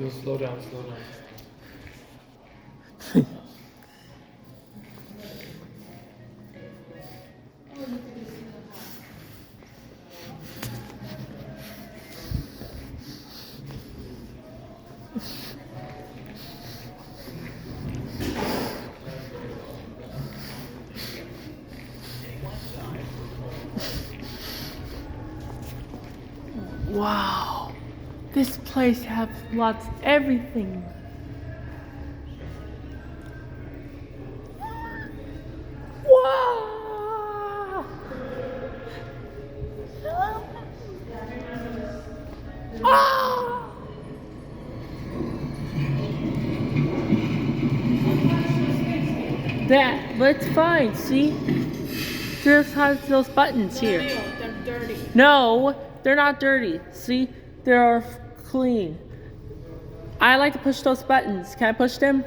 You'll slow down, slow down. Wow, this place has lots of everything. Wow! Ah! That's fine, see? Just has those buttons here. They're dirty. No, they're not dirty. See? They're clean. I like to push those buttons. Can I push them?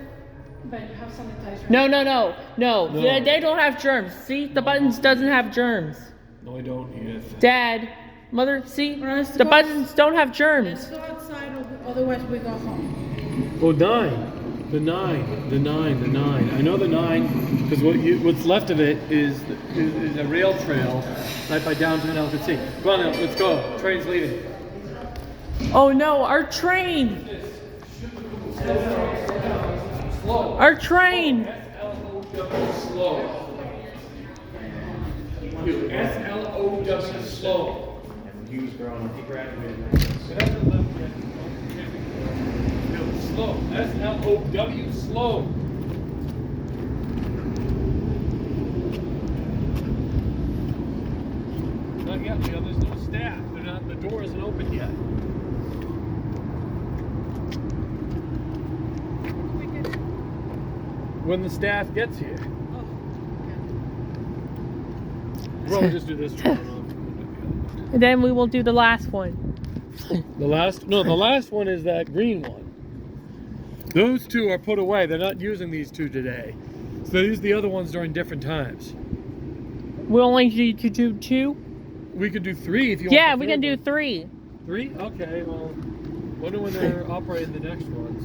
But you have sanitizer. No. They don't have germs. See? The buttons doesn't have germs. No, I don't, Edith. Dad, Mother, see? Let's The go. buttons don't have Let's germs. go outside, otherwise we go home. Oh, 9. The 9. I know the 9 because what's left of it is a rail trail right by downtown Ellicott City. Come on, now, let's go. Train's leaving. Oh no, our train! Slow. Our train! S-L-O-W slow. S-L-O-W slow. And he was growing up, he graduated. Slow. S-L-O-W slow. Not yet, Leo. There's no staff. The door isn't open yet. When the staff gets here. We'll probably just do this one. And then we will do the last one. The last one is that green one. Those two are put away. They're not using these two today. So they use the other ones during different times. We only need to do 2? We could do 3 if you want. Yeah, we can do 3. 3? Okay, well, wonder when they're operating the next one,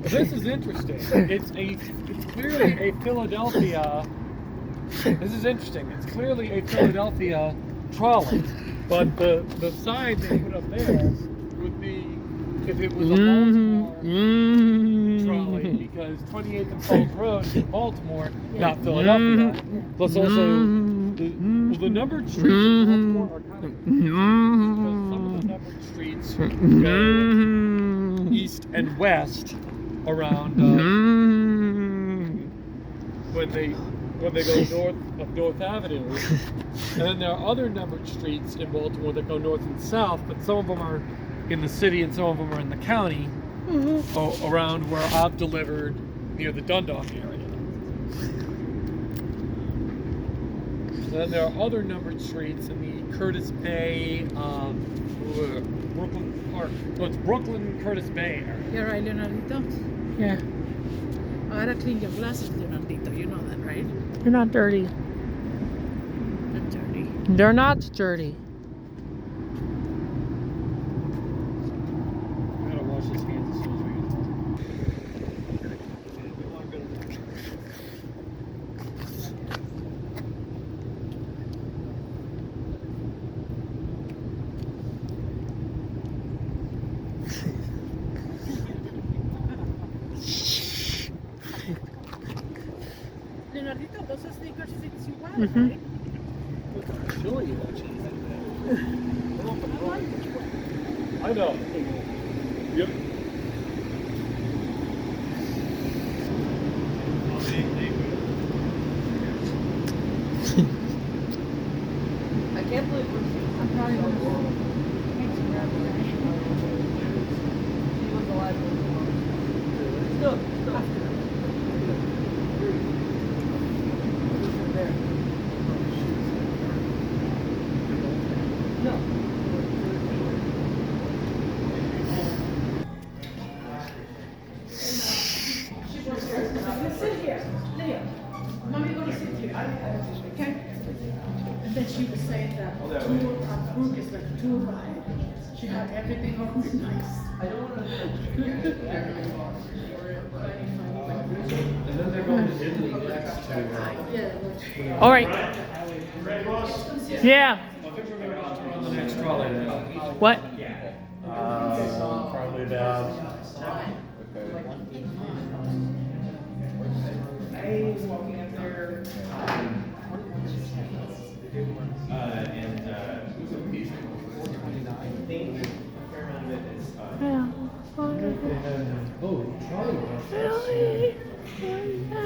This is interesting. It's clearly a Philadelphia. This is interesting. It's clearly a Philadelphia trolley, but the sign they put up there would be if it was a Baltimore trolley, because 28th and Falls Road is Baltimore, not Philadelphia. Plus also the numbered streets in Baltimore are kind of because some of the numbered streets go east and west around when they go north of North Avenue, and then there are other numbered streets in Baltimore that go north and south, but some of them are in the city and some of them are in the county, around where I've delivered near the Dundalk area. Then there are other numbered streets in the Curtis Bay, Brooklyn Park. So it's Brooklyn, Curtis Bay area. You're right, Leonardito. Yeah. I gotta clean your glasses, Leonardito. You know that, right? They're not dirty. Not dirty. They're not dirty. I gotta wash his hands as soon as we get home. Leonardito, those sneakers fit you well, Mhm. right? Chilly, actually. I know. Yep. I can't believe I'm probably going to He was alive. Still. No. Sit here. Leo. Mommy, gonna sit here. Okay? And then she was saying that tour, Brooke is like a tour ride. She had everything organized. And then they're going to Italy next to. All right. Yeah. I think we're going to go on the next trolley now. What? Probably about. walking up there. I think a fair amount of it is.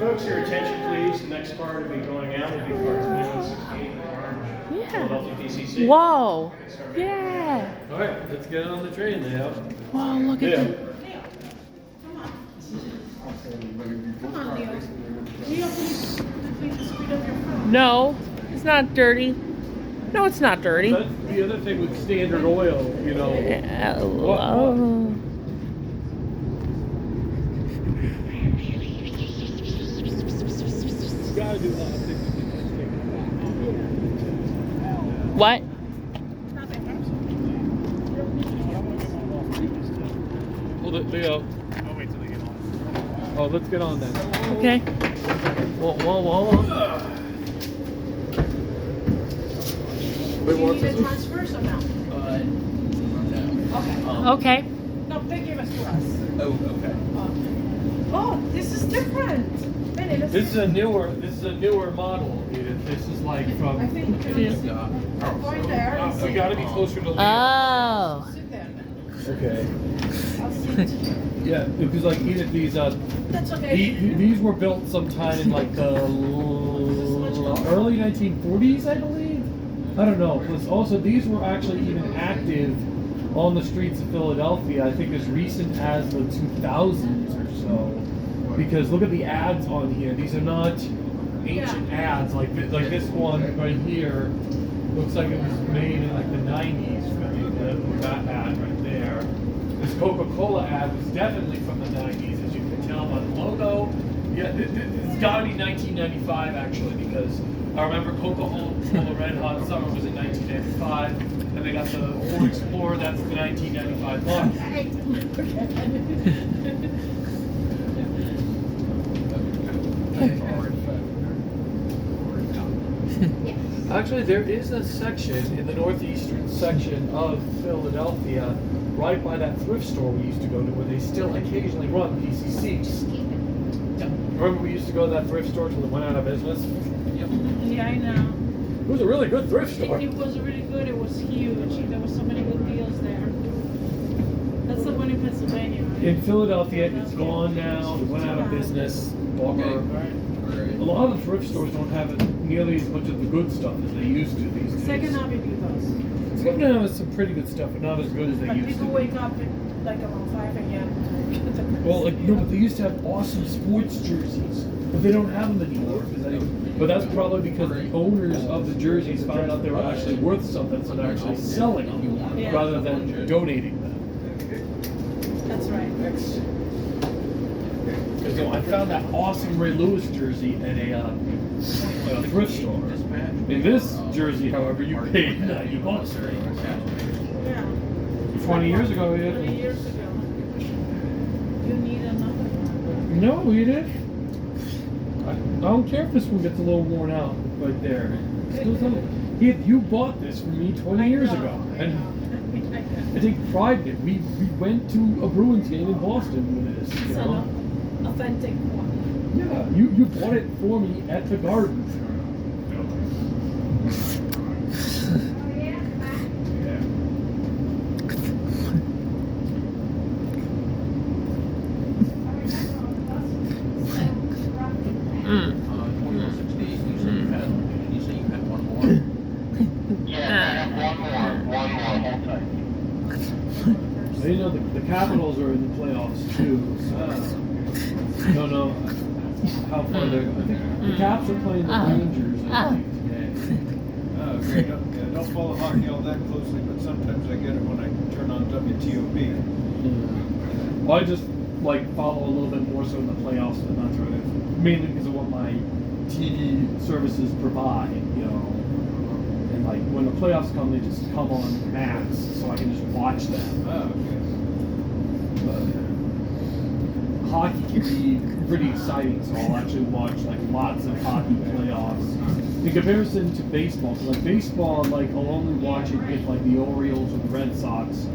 Folks, your attention please. The next car to be going out will be car 2168 orange. Yeah. Philadelphia PCC. Whoa. Yeah. All right, let's get on the train now. Wow, look at Yeah. that. Come on, Leo. Leo, please speed up your phone. No, it's not dirty. No, it's not dirty. That's the other thing with Standard Oil, you know. Oh. You gotta do that. What? Hold it, Leo. I'll wait till they get on. Oh, let's get on then. Okay. Whoa. Do you need a transfer or no? Okay. Okay. No, they give us to us. Oh, okay. Oh, this is different. Benny, let's This is a newer model. Edith. This is like from. I think we can go in there and We sit. gotta be closer to Leo. Oh. Sit there. Okay. I'll sit. Yeah, because like Edith, these That's okay. these were built sometime in like the early 1940s, I believe. I don't know. Plus, also these were actually even active on the streets of Philadelphia. I think as recent as the 2000s or so. Because look at the ads on here. These are not ancient ads like this one right here. Looks like it was made in like the 90s. That ad right there. This Coca-Cola ad was definitely from the 90s, as you can tell by the logo. Yeah, it's got to be 1995 actually, because I remember Coca-Cola Red Hot Summer was in 1995, and they got the Ford Explorer. That's the 1995 model. Actually, there is a section in the northeastern section of Philadelphia, right by that thrift store we used to go to, where they still occasionally run PCCs. Remember we used to go to that thrift store till it went out of business? Yeah, I know. It was a really good thrift store. It was really good. It was huge. There were so many good deals there. That's the one in Pennsylvania, right? In Philadelphia, it's gone now. It went out of business. Bummer. A lot of the thrift stores don't have nearly as much of the good stuff as they used to these days. Second Avenue does. Second Avenue has some pretty good stuff, but not as good as they But used people to. wake up at like around 5 a.m. Well, like no, but they used to have awesome sports jerseys, but they don't have them anymore. But that's probably because the owners of the jerseys found out they were actually worth something, so they're actually selling them Yeah. rather than donating them. That's right. So I found that awesome Ray Lewis jersey at a thrift store. In this jersey, however, you paid $90 for it. Yeah. 20 years ago, 20 yeah. years ago. You need another one. No, Edith. I don't care if this one gets a little worn out right there. Still something. Edith, you bought this for me 20 years ago, and I take pride in it. We went to a Bruins game in Boston with this. It's You know? an authentic one. Yeah, you bought it for me at the Garden. So, you know, the Capitals are in the playoffs too. So, don't know how far they're. I think the Caps are playing the Rangers, I think, today. Great. Don't follow hockey all that closely, but sometimes I get it when I turn on WTOP. Well, I just like follow a little bit more so in the playoffs, but not really, mainly because of what my TV services provide. You know, and like when the playoffs come, they just come on Max, so I can just watch them. Oh, okay. But hockey can be pretty exciting, so I'll actually watch like lots of hockey playoffs. In comparison to baseball, 'cause, like baseball, like I'll only watch it if like the Orioles or the Red Sox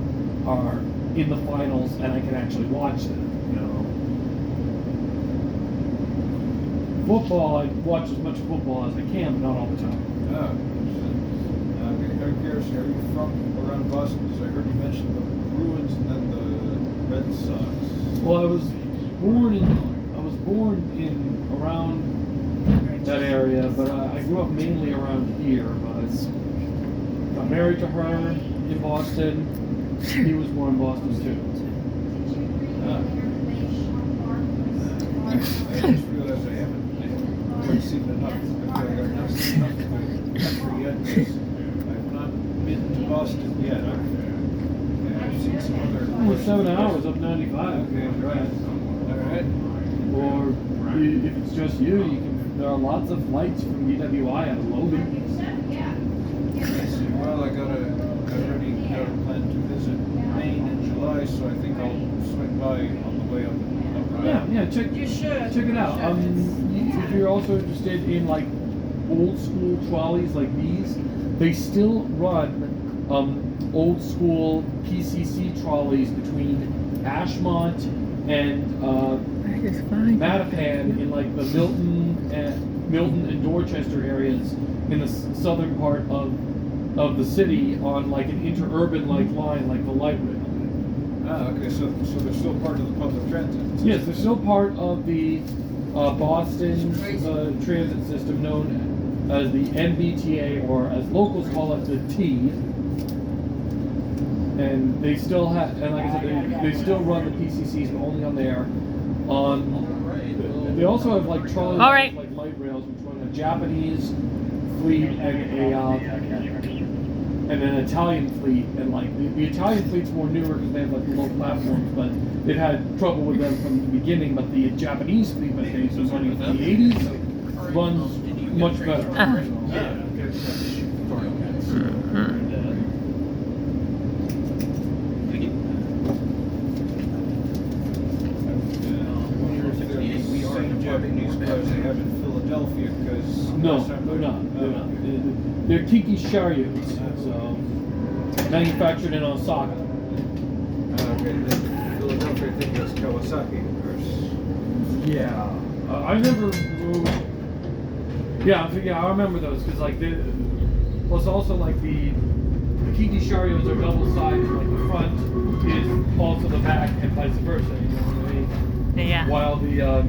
are in the finals and I can actually watch them. You know. Football, I watch as much football as I can, but not all the time. Oh, okay. I'm curious, are you from around Boston? Because I heard you mention the Bruins and then the Red Sox. Well, I was born in around that area, but I grew up mainly around here. But got married to her in Boston. He was born in Boston too. I just realized I haven't seen enough. I feel like I've not seen enough of the country yet. 'Cause I've not been to Boston yet. I've seen some other. Only 7 hours up 95. Okay, right. All right. Or if it's just you, there are lots of flights from BWI out of Logan. Well, I already got a plan to visit Maine in July, so I think I'll swing by on the way up. Yeah, check You should. check it out. If you're also interested in like old school trolleys like these, they still run old school PCC trolleys between Ashmont and Mattapan in like the Milton and Dorchester areas in the southern part of the city on like an interurban like line like the light rail. Ah, okay, so they're still part of the public transit. Yes, they're still part of the Boston transit system known as the MBTA, or as locals call it, the T. And they still have, and like I said, they still run the PCCs, but only on there. They also have like trolleys, All right. like light rails, which run a Japanese fleet and an Italian fleet, and like the Italian fleet's more newer because they have like low platforms, but they've had trouble with them from the beginning. But the Japanese fleet that they was running in the 80s runs much better. Japanese cars they have in Philadelphia, because No, they're not. They're Kiki Chariot, so manufactured in Osaka. Okay, then Philadelphia, I think that's Kawasaki, of course. Yeah, I never. Yeah, I remember those because like plus also like the Kiki Chariots are double sided. Like the front is also the back, and vice versa. You know what I mean? Yeah. While the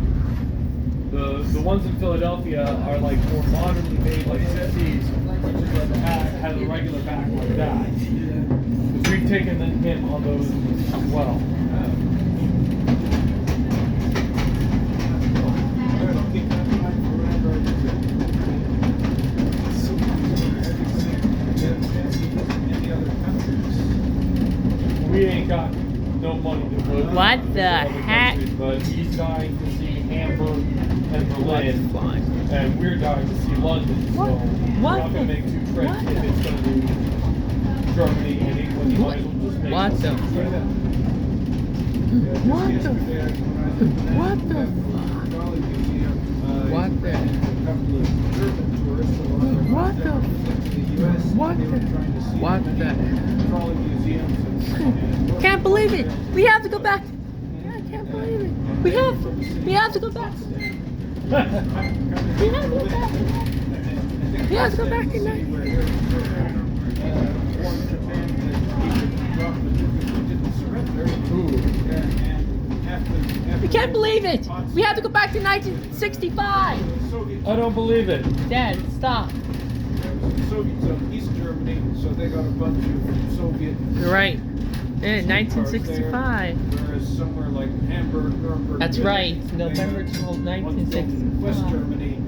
ones in Philadelphia are like more modernly made, like CCs, which is like the back has a regular back like that. Because we've taken the hit on those as well. We ain't got no money to put. What the other heck? countries, but he's dying to see Hamburg and Berlin, and we're dying to see London. So What? we're What not gonna the- make two trips what if the- it's gonna be Germany and England. You might as well just make What one the- trip. What the? What the? What the? What the? What the? What the? Can't believe it! We have to go back. I can't believe it. We have to go back. We have to go back. We have to go back tonight. We can't believe it. We have to go back to 1965. I don't believe it. Dad, stop. Soviets of East Germany, so they got a bunch of Soviet. You're right. Yeah, cars 1965. there, whereas somewhere like Hamburg, Nuremberg. That's Munich, right. November they got 12, ones from West 1965. Germany.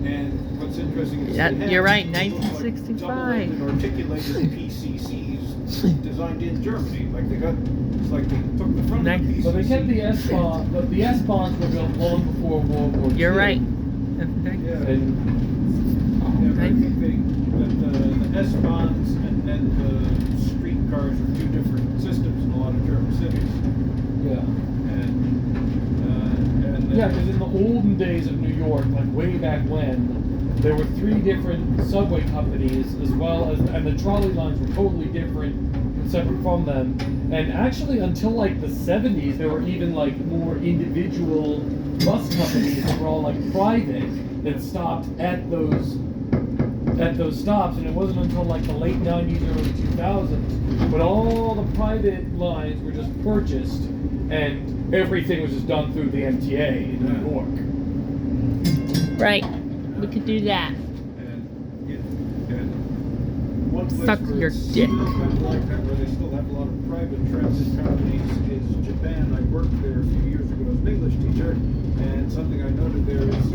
And what's interesting is Yeah, they have you're right, these little, like, 1965. double-ended articulated PCCs designed in Germany. Like they got, it's like they took the front of the PCC. So they kept the S-Bahn, but the S-Bahns were built long before World War II. You're right. Yeah. And Yeah, but I think that the S-Bahns and then the streetcars are two different systems in a lot of German cities. Yeah. And Yeah, because in the olden days of New York, like way back when, there were 3 different subway companies, as well as, and the trolley lines were totally different and separate from them. And actually, until like the 70s, there were even like more individual bus companies that were all like private that stopped at those stops. And it wasn't until like the late 90s, early 2000s, but all the private lines were just purchased, and everything was just done through the MTA in New York. Right. We could do that. And one place Suck where your it's dick. still kind of like that, where they still have a lot of private transit companies, is Japan. I worked there a few years ago as an English teacher, and something I noted there is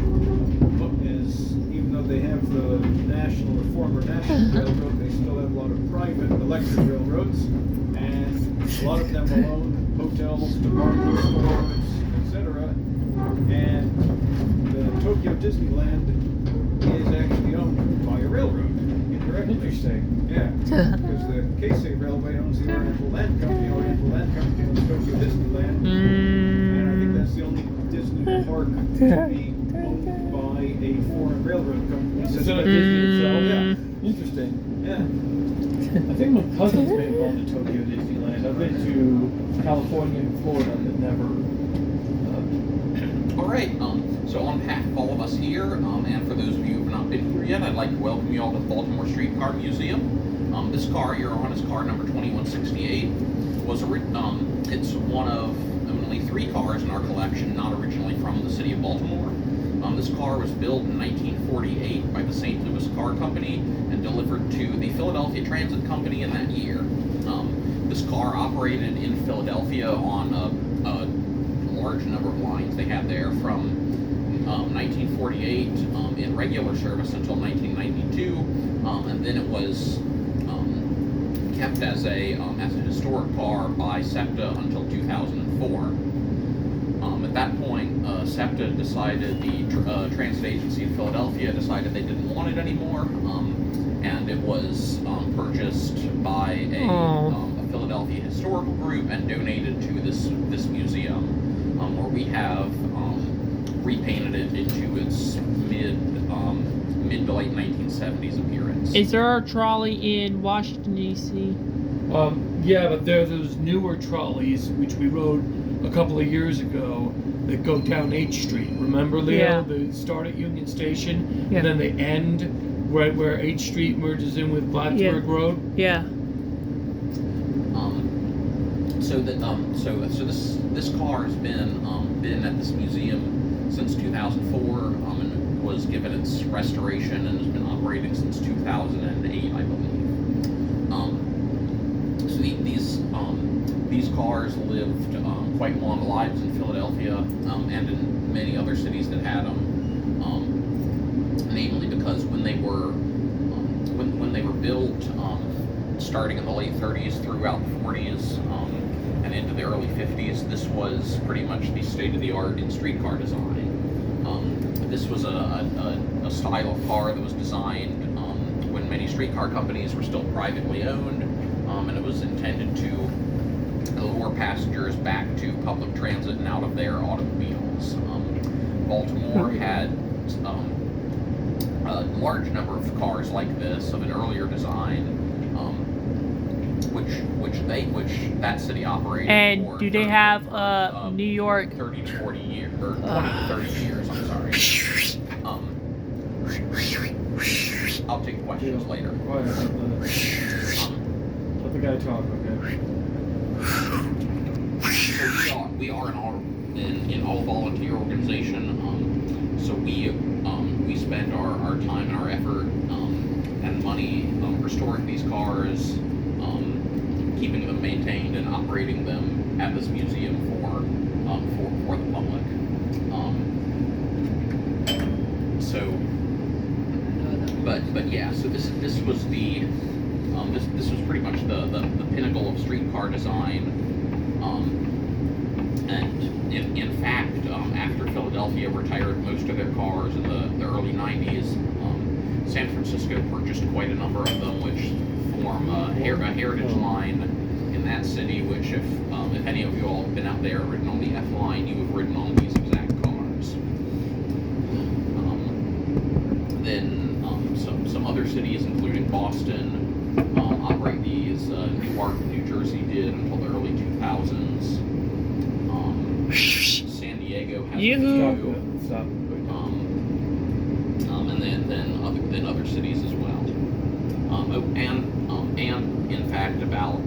even though they have the national or former national railroad, they still have a lot of private electric railroads, and a lot of them own hotels, department stores, etc. And the Tokyo Disneyland is actually owned by a railroad indirectly. Interesting. Yeah, because the Keisei Railway owns the Oriental Land Company, Oriental Land Company owns Tokyo Disneyland, and I think that's the only Disney park to be owned by a foreign railroad company. Instead of Disney itself? Yeah. Interesting. Yeah. I think my cousins may have gone to Tokyo Disneyland. I've been to California and Florida, but never. All right. So on behalf of all of us here, and for those of you who have not been here yet, I'd like to welcome you all to the Baltimore Streetcar Museum. This car you're on is car number 2168. It's one of only 3 cars in our collection not originally from the city of Baltimore. This car was built in 1948 by the St. Louis Car Company and delivered to the Philadelphia Transit Company in that year. This car operated in Philadelphia on a large number of lines they had there from 1948 in regular service until 1992, and then it was kept as a historic car by Septa until 2004. At that point, Septa decided, the transit agency in Philadelphia decided they didn't want it anymore, and it was purchased by a Philadelphia historical group and donated to this museum, where we have repainted it into its mid to late 1970s appearance. Is there a trolley in Washington, D.C.? Yeah, but there are those newer trolleys, which we rode a couple of years ago, that go down H Street. Remember, Leo? Yeah. They start at Union Station, Yeah. and then they end right where H Street merges in with Plattsburgh Road. Yeah. So this car has been at this museum since 2004, and was given its restoration and has been operating since 2008, I believe. These cars lived quite long lives in Philadelphia and in many other cities that had them. Namely because when they were built, starting in the late 30s throughout the 40s and into the early 50s, this was pretty much the state-of-the-art in streetcar design. This was a style of car that was designed when many streetcar companies were still privately owned, and it was intended to lure passengers back to public transit and out of their automobiles. Baltimore had a large number of cars like this of an earlier design, which that city operated And for. do they have New York? 30 to 40 years, or 20 to 30 years. I'm sorry. I'll take questions later. Quiet, let the guy talk, okay? So we are an all volunteer organization. So we spend our time and our effort and money restoring these cars, keeping them maintained and operating them at this museum for the public. But yeah, so this was this was pretty much the pinnacle of streetcar design, and in fact, after Philadelphia retired most of their cars in the early 90s, San Francisco purchased quite a number of them, which form a heritage line in that city. Which, if any of you all have been out there, ridden on the F line, you have ridden on these exact cars. Then some other cities, including Boston, operate these. Newark, New Jersey did until the early 2000s. San Diego has a few. Stop. And then other cities as well. And in fact, about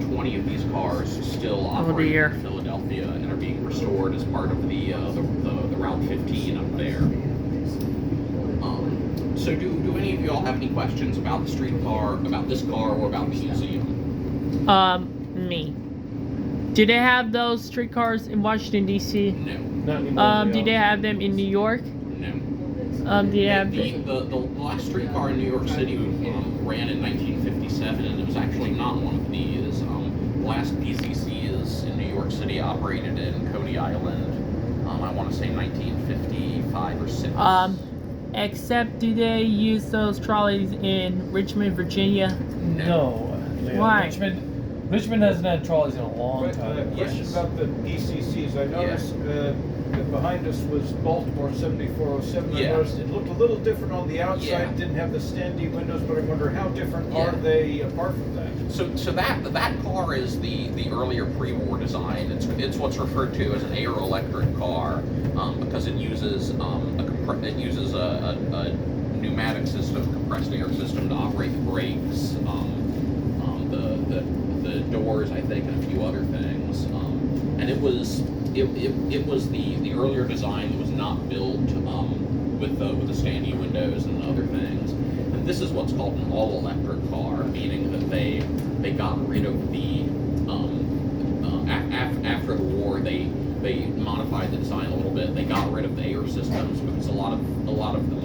20 of these cars still operate in Philadelphia and are being restored as part of the Route 15 up there. So do any of you all have any questions about the streetcar, about this car, or about the museum? Me. Do they have those streetcars in Washington D.C.? No. Not anymore. Do they have them in New York? No. Do they have The last streetcar in New York City ran in 1957, and it was actually not one of these. The last PCCs in New York City operated in Coney Island. I want to say 1955 or 6. Except, do they use those trolleys in Richmond, Virginia? No. Leo. Why? Richmond hasn't had trolleys in a long time. Question Yes. about the PCCs. I noticed that behind us was Baltimore 7407. I Yeah. noticed it looked a little different on the outside. Yeah. Didn't have the standee windows, but I wonder how different Yeah. are they apart from that? So that car is the earlier pre-war design. It's what's referred to as an air-electric car because it uses a pneumatic system, compressed air system to operate the brakes, the doors, I think, and a few other things. And it was the earlier design that was not built with the standee windows and other things. And this is what's called an all-electric car, meaning that they got rid of the after the war they modified the design a little bit. They got rid of the air systems because a lot of the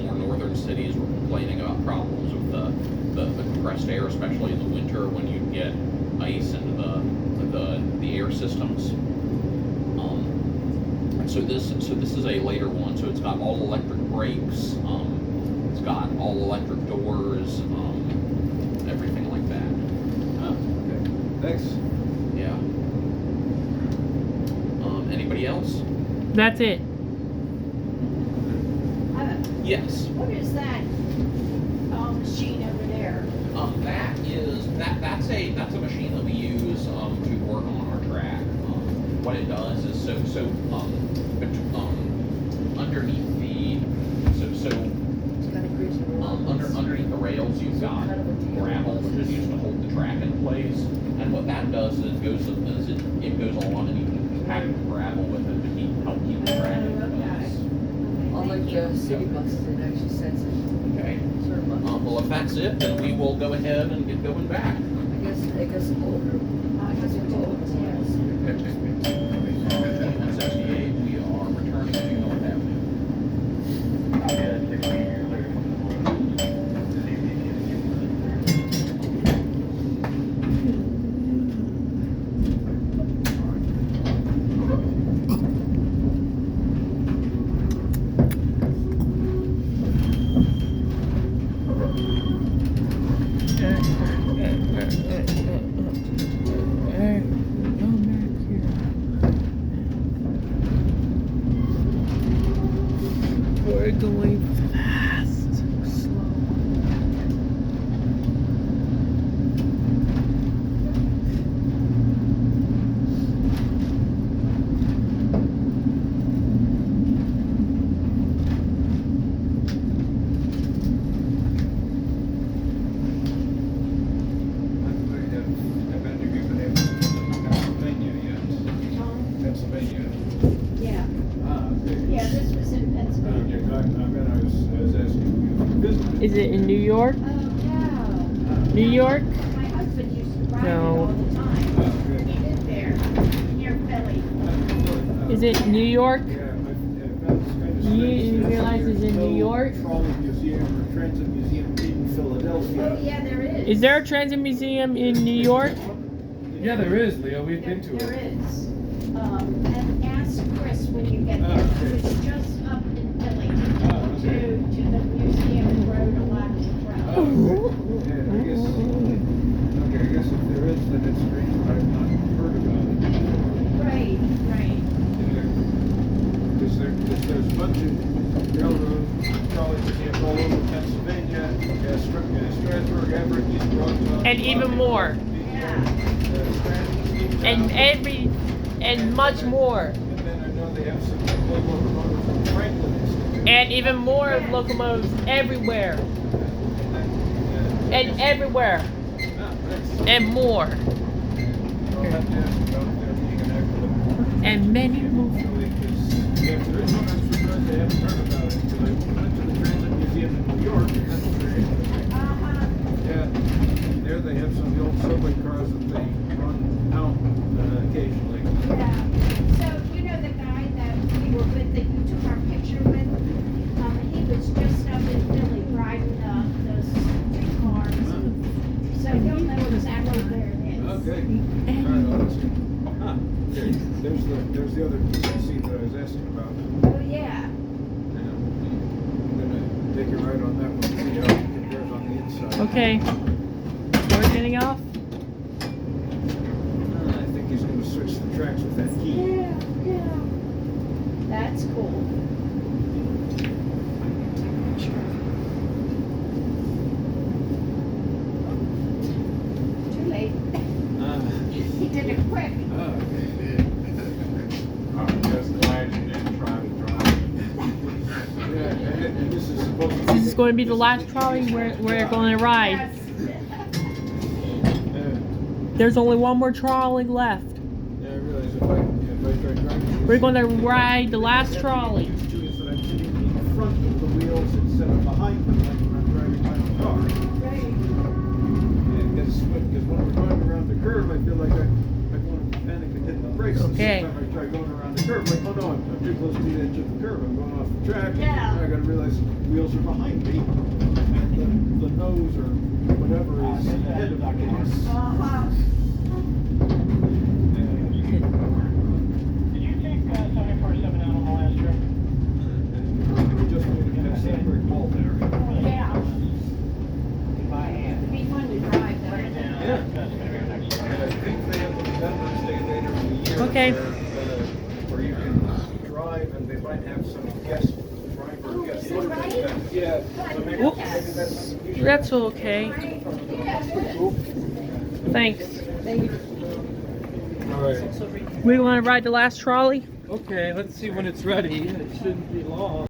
more northern cities were complaining about problems with the compressed air, especially in the winter when you get ice into the air systems. So this is a later one. So it's got all electric brakes. It's got all electric doors. Everything like that. Oh, okay. Thanks. Yeah. Anybody else? That's it. Yes. What is that machine over there? That's a machine that we use to work on our track. What it does is underneath underneath the rails you've got gravel, which is used to hold the track in place. And what that does is it goes along and you can pack the gravel with it to help keep the track in place. Unlike the city buses, it actually sends it. Okay. Sort of buses. Well, if that's it, then we will go ahead and get going back. I guess older. I guess it's old. 2168, we are returning to North Avenue. We're going fast. Slow. Have any of you been able to visit Pennsylvania yet? Pennsylvania. Yeah, Ah, okay. yeah, this was in I Pennsylvania. was asking you to visit. Is it in New York? Oh, yeah. New York? My husband used to ride it No. all the time. Ah, good. He lived there, near Philly. Is it New York? Yeah, You realize it's in New York? Trolley Museum or Transit Museum in Philadelphia. Oh, yeah, there is. Is there a transit museum in New York? Yeah, there is, Leo. We've been to There it. is. And ask Chris when you get there. Okay. It's just up in Philly Ah, okay. to the museum. bunch of railroad trolleys that came all over Pennsylvania, Strasburg, Everett, East Broadtown. And even more. And much more. And then I know they have some locomotives from Franklin Institute. And even more locomotives everywhere. And everywhere. And more. I'll have to ask about there being an acronym. And many more. Yeah, there is one I'm surprised I haven't heard about it, because I went to the Transit Museum in New York, and that's very interesting. Yeah, there they have some of the old subway cars that they run out occasionally. Yeah. So, you know the guy that we were with, that you took our picture with? He was just up in Philly riding those streetcars. So he'll know exactly where it is. Okay. All right, well, let's see. Huh. Okay. There's the other seat that I was asking about. Oh, yeah. I'm gonna take a ride on that one, see how it compares on the inside. Okay. We're getting off. I think he's gonna switch the tracks with that key. Yeah. That's cool. Too late. He did it quick. I'm just glad you didn't try to drive. Yeah, and this is supposed to be. This is going to be the last trolley we're going to ride. Yes. There's only one more trolley left. Yeah, I realize if I try driving. We're going to ride the last trolley. Used to is that I'm sitting in front of the wheels instead of behind them, like when I'm driving my car. Right. And it gets swift, because when we're going around the curve, I feel like I'm going to panic and hit the brakes. Okay. The second time I try going around the curve, like, oh no, I'm too close to the edge of the curve. I'm going off the track. Yeah. And I gotta realize the wheels are behind me, and the nose or whatever is ahead of me. Uh-huh. Did you take 747 out on the last trip? We just made a pass that brick wall there. Yeah. By hand. It'd be fun to drive though. Yeah. And I think they have a Veterans Day later in the year. Okay. Where you can drive and they might have some guest driver guest. is it right? Yeah. So maybe Whoops. that's. That's okay. Thanks. All right. We want to ride the last trolley? Okay, let's see when it's ready. It shouldn't be long.